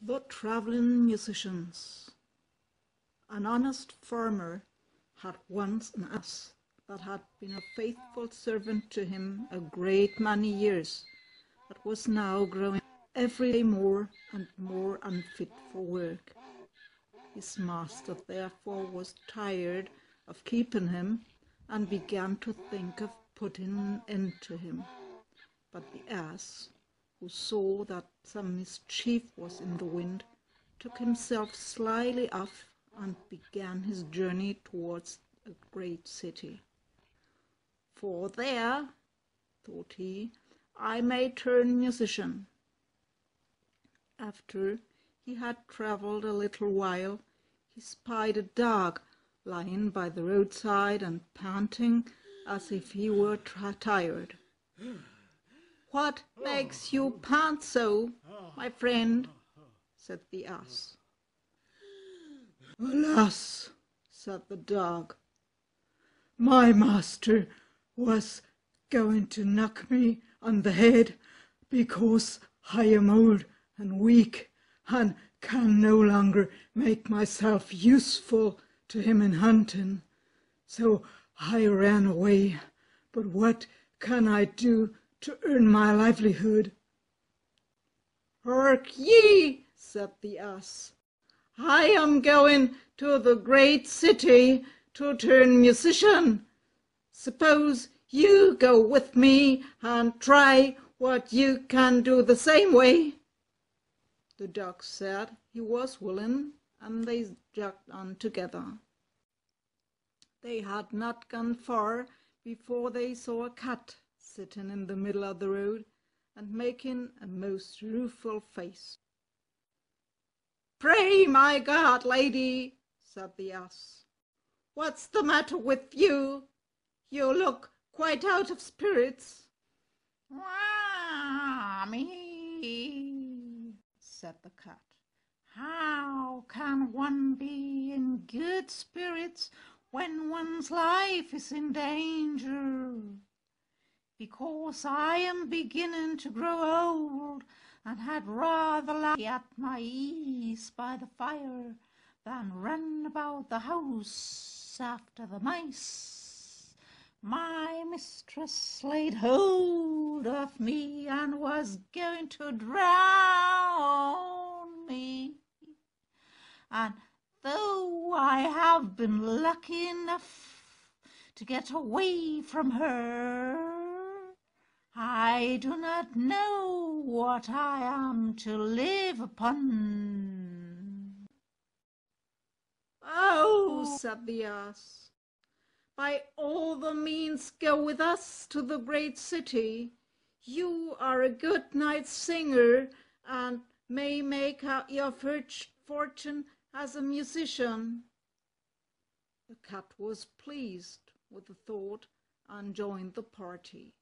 The Travelling Musicians. An honest farmer had once an ass that had been a faithful servant to him a great many years, but was now growing every day more and more unfit for work. His master therefore was tired of keeping him and began to think of putting an end to him. But the ass, who saw that some mischief was in the wind, took himself slyly off and began his journey towards a great city. "For there," thought he, "I may turn musician." After he had travelled a little while, he spied a dog lying by the roadside and panting as if he were tired. "What makes you pant so, my friend?" said the ass. "Alas," said the dog, "my master was going to knock me on the head because I am old and weak and can no longer make myself useful to him in hunting. So I ran away. But what can I do to earn my livelihood?" "Hark ye," said the ass, "I am going to the great city to turn musician. Suppose you go with me and try what you can do the same way." The dog said he was willing, and they jogged on together. They had not gone far before they saw a cat sitting in the middle of the road and making a most rueful face. "Pray, my God, lady," said the ass, "what's the matter with you? You look quite out of spirits." "Me," said the cat. "How can one be in good spirits when one's life is in danger? Because I am beginning to grow old, and had rather lie at my ease by the fire than run about the house after the mice. My mistress laid hold of me and was going to drown me, and though I have been lucky enough to get away from her, I do not know what I am to live upon." "Oh," said the ass, "by all the means go with us to the great city. You are a good night singer and may make out your fortune as a musician." The cat was pleased with the thought and joined the party.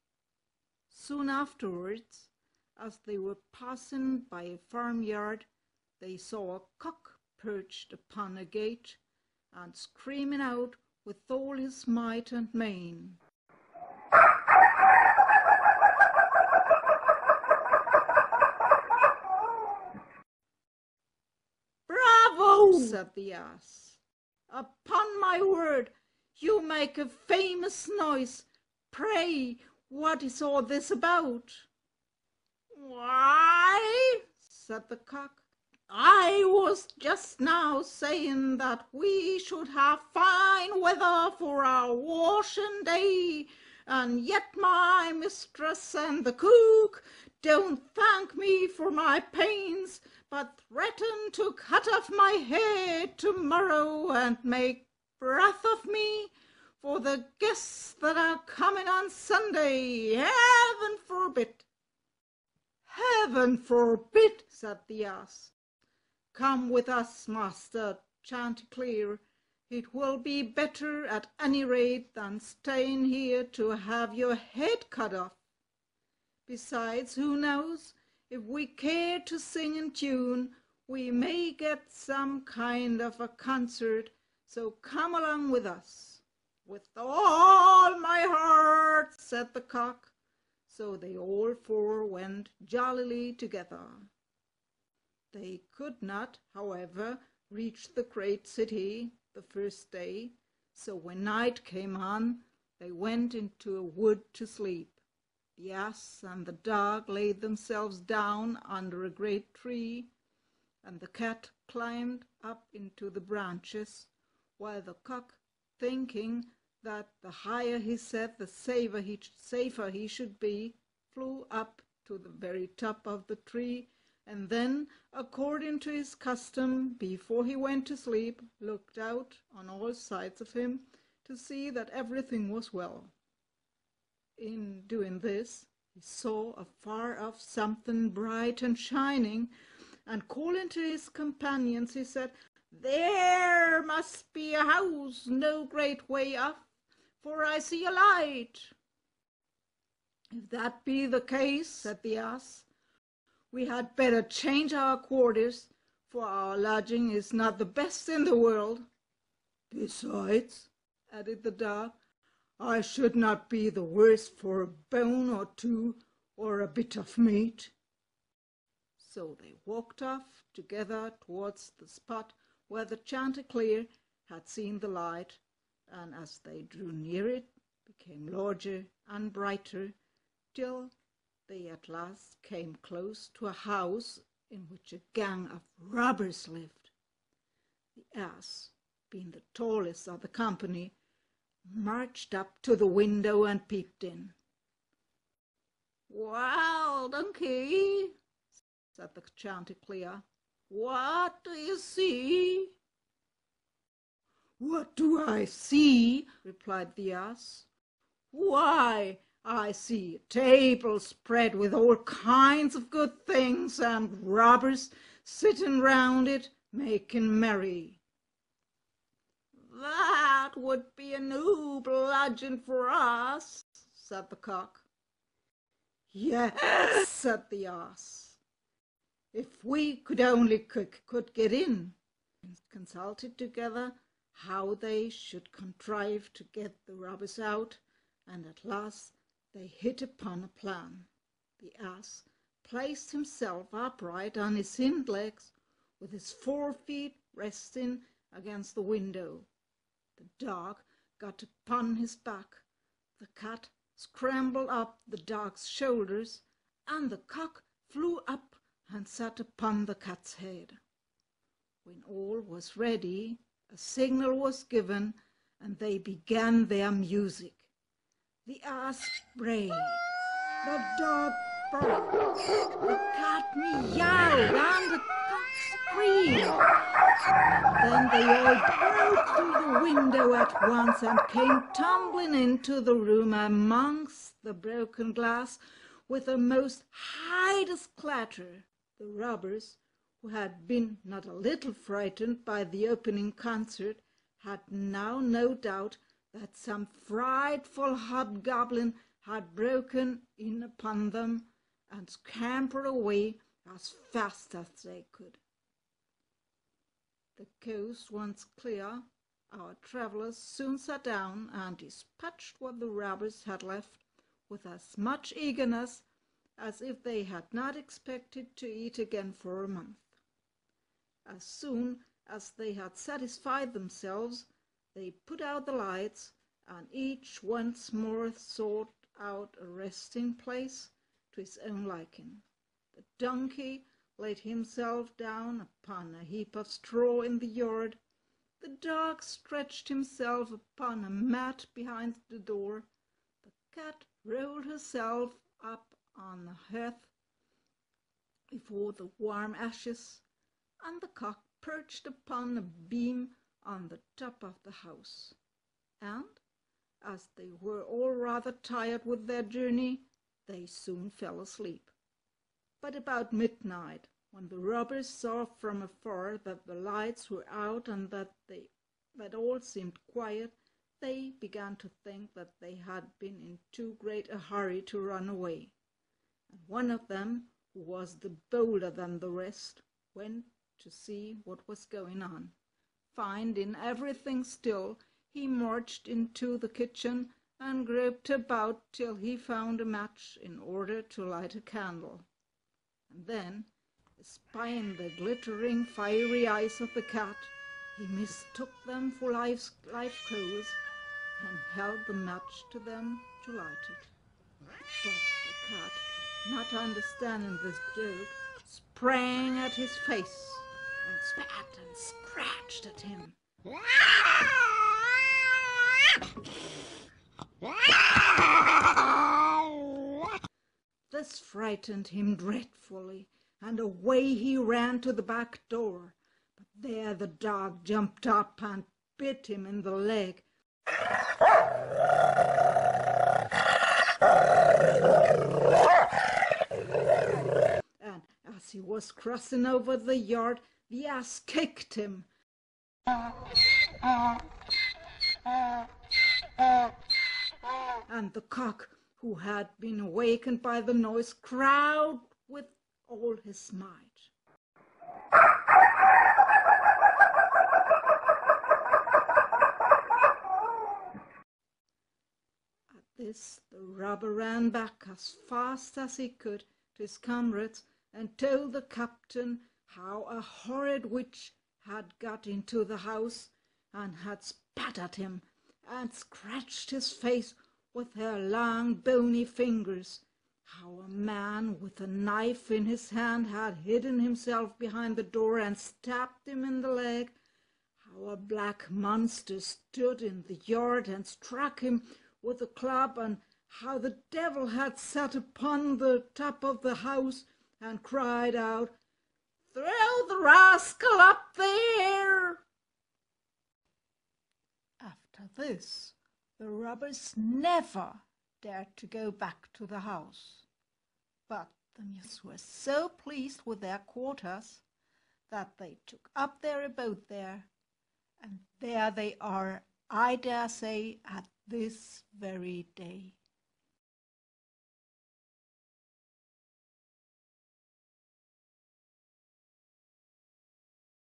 Soon afterwards, as they were passing by a farmyard, they saw a cock perched upon a gate and screaming out with all his might and main. "Bravo!" said the ass. "Upon my word, you make a famous noise. Pray, what is all this about?" "Why," said the cock, "I was just now saying that we should have fine weather for our washing day, and yet my mistress and the cook don't thank me for my pains, but threaten to cut off my head tomorrow and make broth of me for the guests that are coming on Sunday. Heaven forbid!" "Heaven forbid!" said the ass. "Come with us, Master Chanticleer. It will be better at any rate than staying here to have your head cut off. Besides, who knows, if we care to sing in tune, we may get some kind of a concert, so come along with us." "With all my heart," said the cock. So they all four went jollily together. They could not, however, reach the great city the first day, so when night came on, they went into a wood to sleep. The ass and the dog laid themselves down under a great tree, and the cat climbed up into the branches, while the cock, thinking that the higher he sat, the safer he should be, flew up to the very top of the tree, and then, according to his custom, before he went to sleep, looked out on all sides of him to see that everything was well. In doing this, he saw afar off something bright and shining, and calling to his companions, he said, "There must be a house no great way off, for I see a light." "If that be the case," said the ass, "we had better change our quarters, for our lodging is not the best in the world." "Besides," added the dog, "I should not be the worse for a bone or two or a bit of meat." So they walked off together towards the spot where the Chanticleer had seen the light, and as they drew near it, became larger and brighter, till they at last came close to a house in which a gang of robbers lived. The ass, being the tallest of the company, marched up to the window and peeped in. "Well, donkey," said the Chanticleer, "what do you see?" "What do I see?" replied the ass. "Why, I see a table spread with all kinds of good things, and robbers sitting round it making merry." "That would be a noble lodging for us," said the cock. "Yes," said the ass, "if we could only could get in." And consulted together how they should contrive to get the robbers out, and at last they hit upon a plan. The ass placed himself upright on his hind legs, with his 4 feet resting against the window. The dog got upon his back, the cat scrambled up the dog's shoulders, and the cock flew up and sat upon the cat's head. When all was ready, a signal was given, and they began their music. The ass brayed, the dog barked, the cat meowed, and the cock screamed. Then they all broke through the window at once and came tumbling into the room amongst the broken glass with a most hideous clatter. The robbers, who had been not a little frightened by the opening concert, had now no doubt that some frightful hobgoblin had broken in upon them, and scampered away as fast as they could. The coast once clear, our travellers soon sat down and dispatched what the robbers had left with as much eagerness as if they had not expected to eat again for a month. As soon as they had satisfied themselves, they put out the lights, and each once more sought out a resting place to his own liking. The donkey laid himself down upon a heap of straw in the yard. The dog stretched himself upon a mat behind the door. The cat rolled herself up on the hearth before the warm ashes, and the cock perched upon a beam on the top of the house. And, as they were all rather tired with their journey, they soon fell asleep. But about midnight, when the robbers saw from afar that the lights were out and that all seemed quiet, they began to think that they had been in too great a hurry to run away. And one of them, who was the bolder than the rest, went to see what was going on. Finding everything still, he marched into the kitchen and groped about till he found a match in order to light a candle. And then Espying the glittering, fiery eyes of the cat, he mistook them for live coals and held the match to them to light it. But the cat, not understanding this joke, sprang at his face and spat and scratched at him. This frightened him dreadfully, and away he ran to the back door. But there the dog jumped up and bit him in the leg. And as he was crossing over the yard, the ass kicked him. And the cock, who had been awakened by the noise, crowed with all his might. At this, the robber ran back as fast as he could to his comrades and told the captain how a horrid witch had got into the house and had spat at him and scratched his face with her long bony fingers, how a man with a knife in his hand had hidden himself behind the door and stabbed him in the leg, how a black monster stood in the yard and struck him with a club, and how the devil had sat upon the top of the house and cried out, "Throw the rascal up there!" After this, the robbers never dared to go back to the house. But the Nymphs were so pleased with their quarters that they took up their abode there, and there they are, I dare say, at this very day.